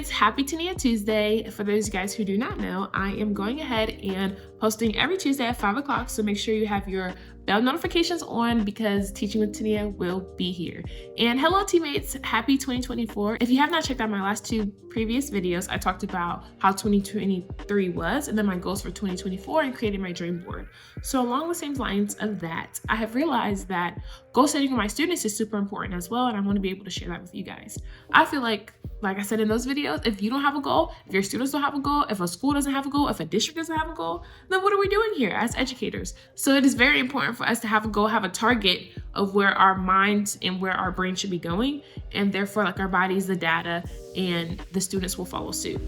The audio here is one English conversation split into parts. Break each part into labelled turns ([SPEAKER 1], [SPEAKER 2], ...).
[SPEAKER 1] teammates, happy Tania Tuesday. For those guys who do not know, I am going ahead and posting every Tuesday at 5 o'clock, so make sure you have your bell notifications on because Teaching with Tania will be here. And hello teammates, happy 2024. If you have not checked out my last two previous videos, I talked about how 2023 was and then my goals for 2024 and creating my dream board. So along the same lines of that, I have realized that goal setting for my students is super important as well, and I want to be able to share that with you guys. I feel like I said in those videos, if you don't have a goal, if your students don't have a goal, if a school doesn't have a goal, if a district doesn't have a goal, then what are we doing here as educators? So it is very important for us to have a goal, have a target of where our minds and where our brain should be going, and therefore our bodies, the data, and the students will follow suit.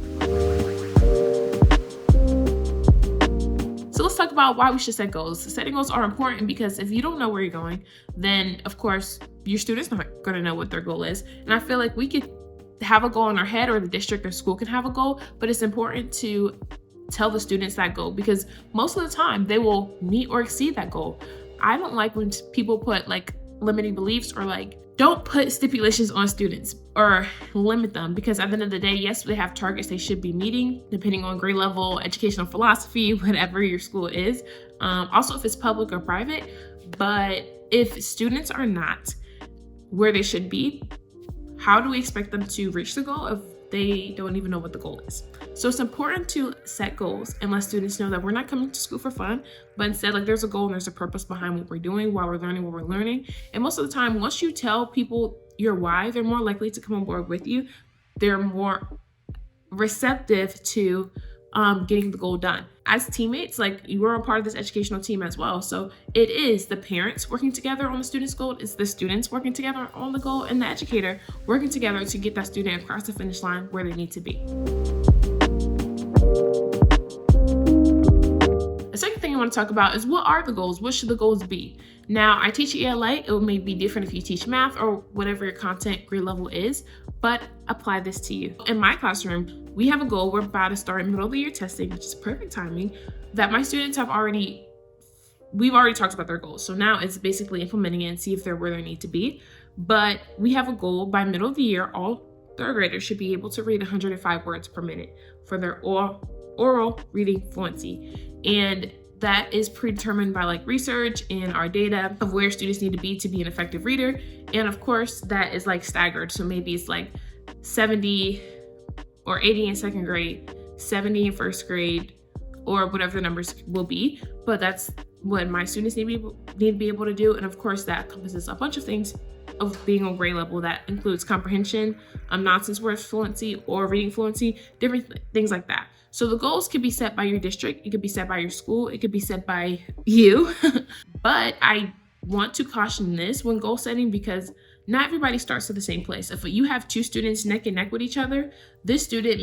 [SPEAKER 1] So let's talk about why we should set goals. Setting goals are important because if you don't know where you're going, then of course your students are not going to know what their goal is. And I feel like we could have a goal in our head, or the district or school can have a goal, but it's important to tell the students that goal because most of the time they will meet or exceed that goal. I don't like when people put limiting beliefs or don't put stipulations on students or limit them, because at the end of the day, yes, they have targets they should be meeting depending on grade level, educational philosophy, whatever your school is. Also, if it's public or private, but if students are not where they should be, how do we expect them to reach the goal if they don't even know what the goal is? So it's important to set goals and let students know that we're not coming to school for fun, but instead there's a goal and there's a purpose behind what we're doing, why we're learning what we're learning. And most of the time, once you tell people your why, they're more likely to come on board with you. They're more receptive to getting the goal done. As teammates, you are a part of this educational team as well. So it is the parents working together on the student's goal, it's the students working together on the goal, and the educator working together to get that student across the finish line where they need to be. The second thing I want to talk about is what are the goals? What should the goals be? Now, I teach ELA. It may be different if you teach math or whatever your content grade level is, but apply this to you. In my classroom, we have a goal. We're about to start middle of the year testing, which is perfect timing, that my students we've already talked about their goals. So now it's basically implementing it and see if they're where they need to be. But we have a goal by middle of the year, all third graders should be able to read 105 words per minute for their oral reading fluency. And that is predetermined by research and our data of where students need to be an effective reader. And of course, that is staggered. So maybe it's 70 or 80 in second grade, 70 in first grade, or whatever the numbers will be. But that's what my students need to be able to do. And of course, that encompasses a bunch of things of being on grade level. That includes comprehension, nonsense words fluency, or reading fluency, different things like that. So the goals could be set by your district, it could be set by your school, it could be set by you. But I want to caution this when goal setting because not everybody starts at the same place. If you have two students neck and neck with each other, this student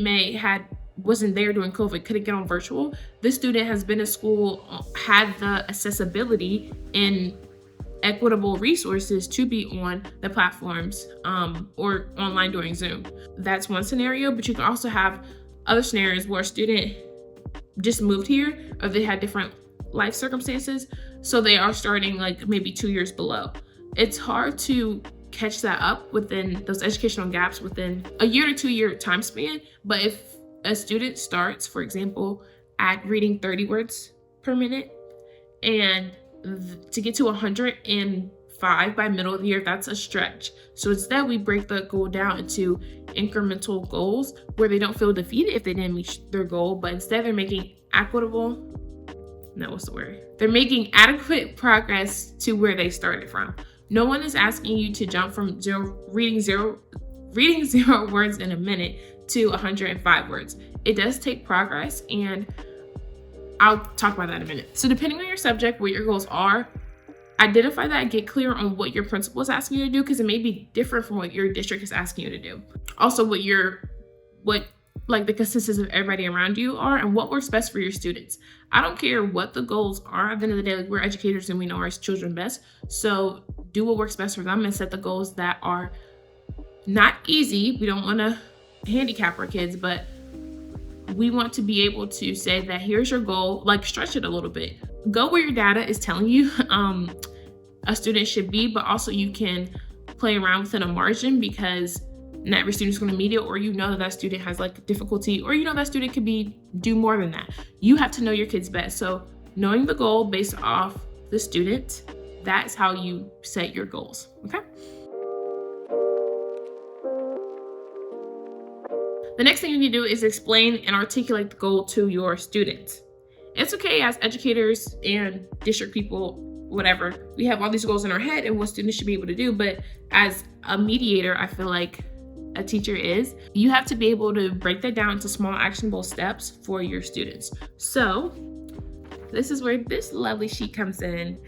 [SPEAKER 1] wasn't there during COVID, couldn't get on virtual. This student has been in school, had the accessibility and equitable resources to be on the platforms or online during Zoom. That's one scenario, but you can also have other scenarios where a student just moved here or they had different life circumstances, so they are starting maybe 2 years below. It's hard to catch that up within those educational gaps within a year to 2 year time span. But if a student starts, for example, at reading 30 words per minute and to get to 105 by middle of the year, that's a stretch. So instead, we break the goal down into incremental goals where they don't feel defeated if they didn't meet their goal, but instead they're making They're making adequate progress to where they started from. No one is asking you to jump from reading zero words in a minute to 105 words. It does take progress, and I'll talk about that in a minute. So depending on your subject, what your goals are, identify that and get clear on what your principal is asking you to do, because it may be different from what your district is asking you to do. Also, what the consensus of everybody around you are and what works best for your students. I don't care what the goals are. At the end of the day, we're educators and we know our children best. So do what works best for them and set the goals that are not easy. We don't want to handicap our kids, but we want to be able to say that here's your goal, stretch it a little bit. Go where your data is telling you a student should be, but also you can play around within a margin because not every student's going to meet it, or you know that that student has like difficulty, or you know that student could do more than that. You have to know your kids best. So knowing the goal based off the student, that's how you set your goals. Okay. The next thing you need to do is explain and articulate the goal to your students. It's okay as educators and district people, whatever, we have all these goals in our head and what students should be able to do. But as a mediator, I feel like a teacher is, you have to be able to break that down into small actionable steps for your students. So this is where this lovely sheet comes in.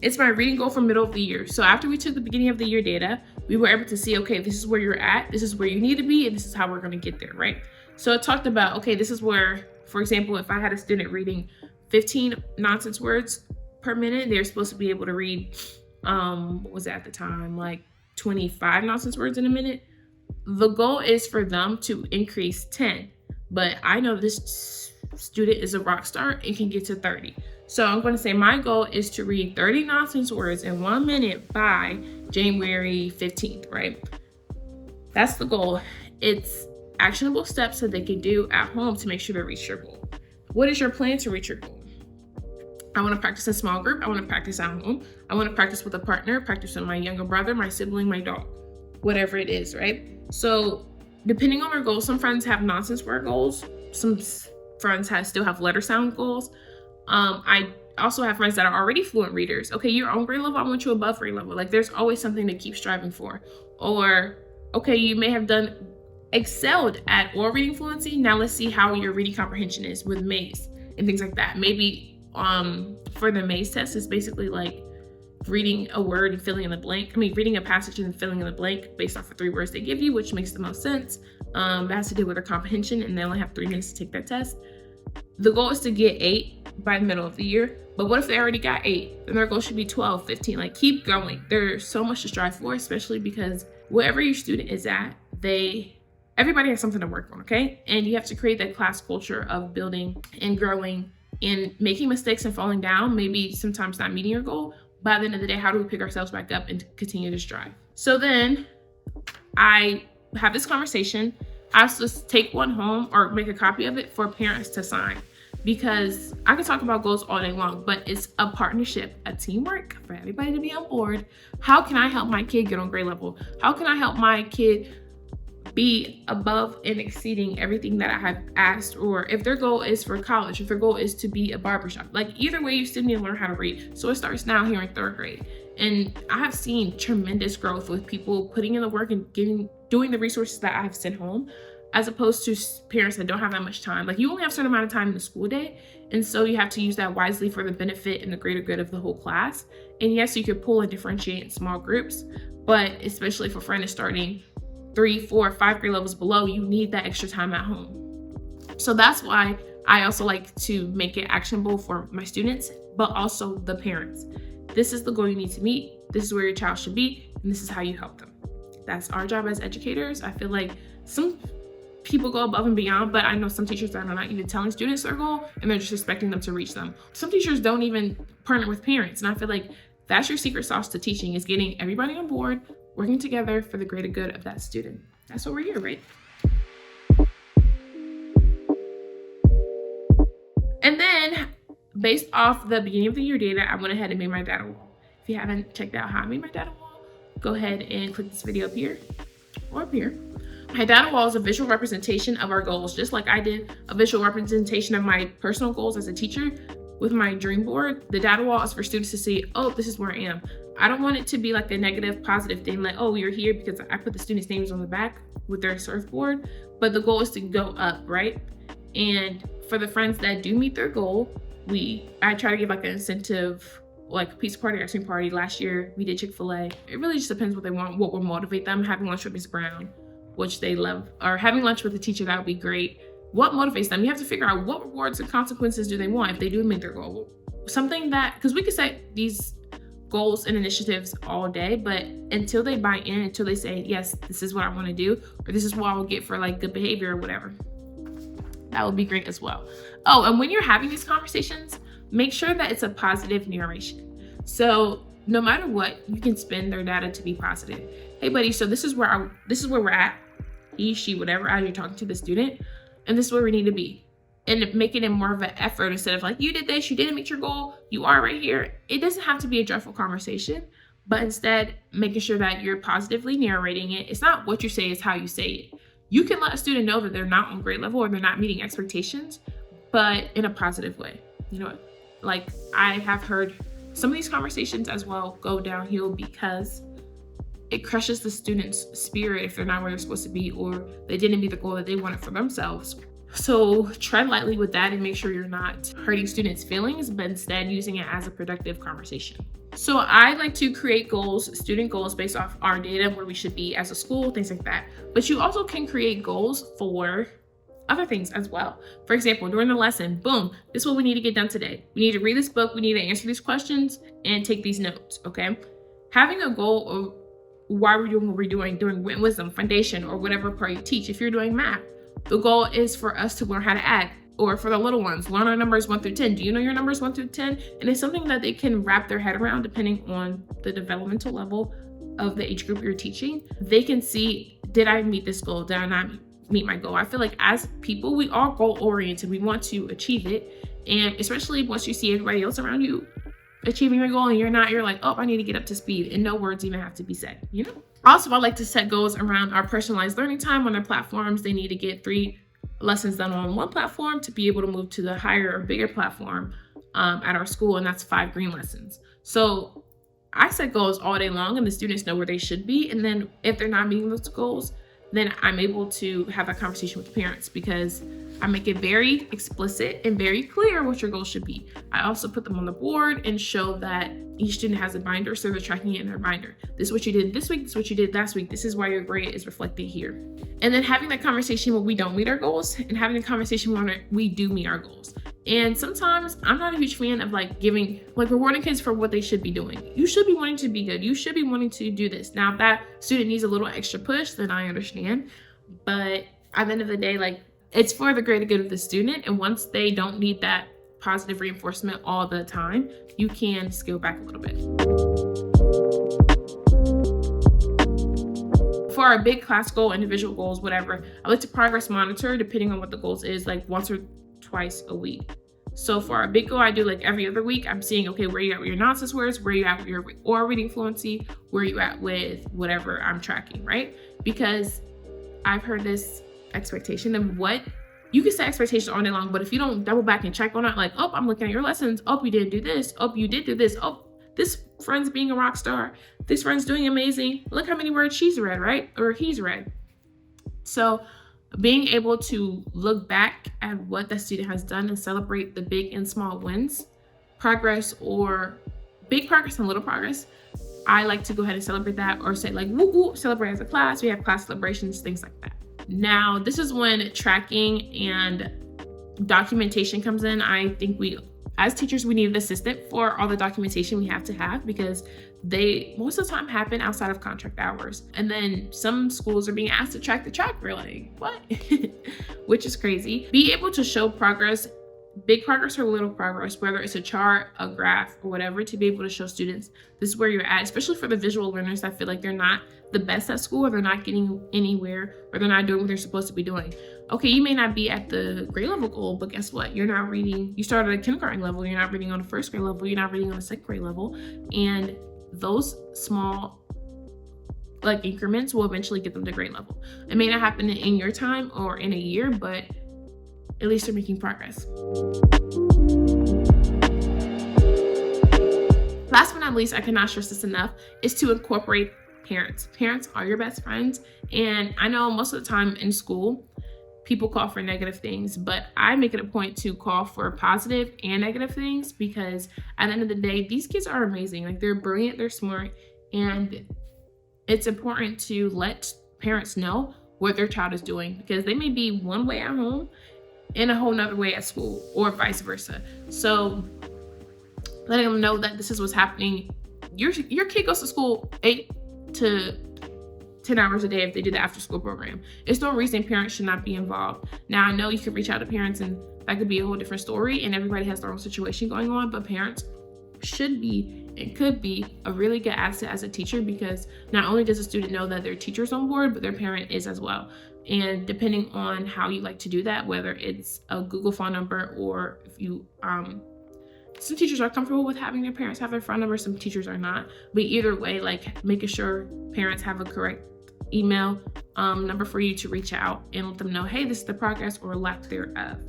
[SPEAKER 1] It's my reading goal for middle of the year. So after we took the beginning of the year data, we were able to see, okay, this is where you're at, this is where you need to be, and this is how we're going to get there, right? So it talked about, okay, this is where, for example, if I had a student reading 15 nonsense words per minute, they're supposed to be able to read, what was it at the time, like 25 nonsense words in a minute. The goal is for them to increase 10, but I know this student is a rock star and can get to 30. So I'm going to say my goal is to read 30 nonsense words in 1 minute by January 15th, right? That's the goal. It's actionable steps that they can do at home to make sure they reach your goal. What is your plan to reach your goal? I want to practice in small group. I want to practice at home. I want to practice with a partner, practice with my younger brother, my sibling, my dog, whatever it is, right? So depending on their goals, some friends have nonsense word goals. Some friends still have letter sound goals. I also have friends that are already fluent readers. Okay, you're on grade level, I want you above grade level. Like there's always something to keep striving for. Or, okay, you may have excelled at oral reading fluency. Now let's see how your reading comprehension is with Maze and things like that. Maybe for the Maze test, it's basically like reading a word and filling in the blank. Reading a passage and filling in the blank based off of 3 words they give you, which makes the most sense. That has to do with their comprehension, and they only have 3 minutes to take that test. The goal is to get 8 by the middle of the year. But what if they already got 8? Then their goal should be 12, 15. Like, keep going. There's so much to strive for, especially because wherever your student is at, everybody has something to work on, okay? And you have to create that class culture of building and growing and making mistakes and falling down, maybe sometimes not meeting your goal. By the end of the day, how do we pick ourselves back up and continue to strive? So then I have this conversation. I also take one home or make a copy of it for parents to sign, because I can talk about goals all day long, but it's a partnership, a teamwork for everybody to be on board. How can I help my kid get on grade level? How can I help my kid be above and exceeding everything that I have asked? Or if their goal is for college, if their goal is to be a barbershop, like either way, you still need to learn how to read. So it starts now here in 3rd grade. And I have seen tremendous growth with people putting in the work and doing the resources that I have sent home, as opposed to parents that don't have that much time. Like, you only have a certain amount of time in the school day, and so you have to use that wisely for the benefit and the greater good of the whole class. And yes, you could pull and differentiate in small groups, but especially for friends starting 3, 4, 5 grade levels below, you need that extra time at home. So that's why I also like to make it actionable for my students, but also the parents. This is the goal you need to meet. This is where your child should be, and this is how you help them. That's our job as educators. I feel like some people go above and beyond, but I know some teachers that are not even telling students their goal, and they're just expecting them to reach them. Some teachers don't even partner with parents, and I feel like that's your secret sauce to teaching, is getting everybody on board, working together for the greater good of that student. That's what we're here, right? And then, based off the beginning of the year data, I went ahead and made my data wall. If you haven't checked out how I made my data wall, go ahead and click this video up here or up here. My data wall is a visual representation of our goals, just like I did a visual representation of my personal goals as a teacher with my dream board. The data wall is for students to see, oh, this is where I am. I don't want it to be like a negative, positive thing, like, oh, you're here because I put the students' names on the back with their surfboard, but the goal is to go up, right? And for the friends that do meet their goal, I try to give like an incentive, like a pizza party, ice cream party. Last year we did Chick-fil-A. It really just depends what they want, what will motivate them. Having lunch with Ms. Brown, which they love, or having lunch with a teacher, that would be great. What motivates them? You have to figure out what rewards and consequences do they want if they do meet their goal. Something that, because we could set these goals and initiatives all day, but until they buy in, until they say, yes, this is what I want to do, or this is what I will get for like good behavior or whatever, that would be great as well. Oh, and when you're having these conversations, make sure that it's a positive narration. So no matter what, you can spin their data to be positive. hey buddy, so this is where we're at, he, she, whatever, as you're talking to the student, and this is where we need to be. And making it more of an effort instead of like, you did this, you didn't meet your goal, you are right here. It doesn't have to be a dreadful conversation, but instead making sure that you're positively narrating it. It's not what you say, it's how you say it. You can let a student know that they're not on grade level or they're not meeting expectations, but in a positive way. You know, like I have heard some of these conversations as well go downhill because it crushes the student's spirit if they're not where they're supposed to be or they didn't meet the goal that they wanted for themselves. So tread lightly with that and make sure you're not hurting students' feelings, but instead using it as a productive conversation. So I like to create goals, student goals based off our data, where we should be as a school, things like that. But you also can create goals for other things as well. For example, during the lesson, boom, this is what we need to get done today. We need to read this book, we need to answer these questions and take these notes, okay? Having a goal of why we're doing what we're doing wisdom, foundation, or whatever part you teach. If you're doing math, the goal is for us to learn how to add, or for the little ones, learn our numbers 1 through 10. Do you know your numbers 1 through 10? And it's something that they can wrap their head around depending on the developmental level of the age group you're teaching. They can see, did I meet this goal? Did I not meet my goal? I feel like as people, we are goal oriented. We want to achieve it. And especially once you see everybody else around you achieving your goal and you're not, you're like, oh, I need to get up to speed, and no words even have to be said, you know? Also, I like to set goals around our personalized learning time on their platforms. They need to get 3 lessons done on one platform to be able to move to the higher or bigger platform at our school, and that's 5 green lessons. So I set goals all day long and the students know where they should be. And then if they're not meeting those goals, then I'm able to have a conversation with the parents because I make it very explicit and very clear what your goals should be. I also put them on the board and show that each student has a binder, so they're tracking it in their binder. This is what you did this week, this is what you did last week, this is why your grade is reflected here. And then having that conversation when we don't meet our goals and having a conversation when we do meet our goals. And sometimes I'm not a huge fan of rewarding kids for what they should be doing. You should be wanting to be good. You should be wanting to do this. Now, if that student needs a little extra push, then I understand. But at the end of the day, it's for the greater good of the student. And once they don't need that positive reinforcement all the time, you can scale back a little bit. For our big class goal, individual goals, whatever, I like to progress monitor depending on what the goals is, once or twice a week. So for our big goal, I do every other week. I'm seeing, okay, where you at with your nonsense words, where you at with your oral reading fluency, where you at with whatever I'm tracking, right? Because I've heard this expectation of what you can set expectations all day long, but if you don't double back and check on it, oh, I'm looking at your lessons, oh, you didn't do this, oh, you did do this, oh, this friend's being a rock star, this friend's doing amazing, look how many words she's read, right? Or he's read. So being able to look back at what the student has done and celebrate the big and small wins, progress, or big progress and little progress, I like to go ahead and celebrate that, or say woo woo, celebrate as a class. We have class celebrations, things like that. Now, this is when tracking and documentation comes in. I think as teachers, we need an assistant for all the documentation we have to have because they most of the time happen outside of contract hours. And then some schools are being asked to track the track. We're like, what? Which is crazy. Be able to show progress, big progress or little progress, whether it's a chart, a graph, or whatever, to be able to show students this is where you're at, especially for the visual learners that feel like they're not the best at school, or they're not getting anywhere, or they're not doing what they're supposed to be doing. Okay, you may not be at the grade level goal, but guess what? You're not reading, you started at kindergarten level, you're not reading on the first grade level, you're not reading on the second grade level. And those small increments will eventually get them to grade level. It may not happen in your time or in a year, but at least you're making progress. Last but not least, I cannot stress this enough, is to incorporate parents. Parents are your best friends. And I know most of the time in school, people call for negative things, but I make it a point to call for positive and negative things because at the end of the day, these kids are amazing. They're brilliant, they're smart, and it's important to let parents know what their child is doing because they may be one way at home and a whole nother way at school, or vice versa. So letting them know that this is what's happening. Your kid goes to school 8 to 10 hours a day if they do the after school program. There's no reason parents should not be involved. Now, I know you could reach out to parents and that could be a whole different story and everybody has their own situation going on, but parents should be it could be a really good asset as a teacher, because not only does a student know that their teacher's on board, but their parent is as well. And depending on how you like to do that, whether it's a Google phone number, or if you some teachers are comfortable with having their parents have their phone number, some teachers are not. But either way, like making sure parents have a correct email number for you to reach out and let them know, hey, this is the progress or lack thereof.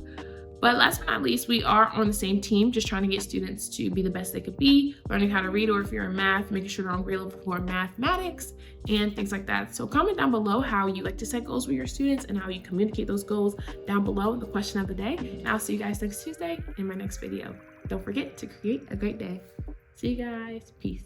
[SPEAKER 1] But last but not least, we are on the same team, just trying to get students to be the best they could be, learning how to read, or if you're in math, making sure they're on grade level for mathematics and things like that. So comment down below how you like to set goals with your students and how you communicate those goals down below in the question of the day. And I'll see you guys next Tuesday in my next video. Don't forget to create a great day. See you guys. Peace.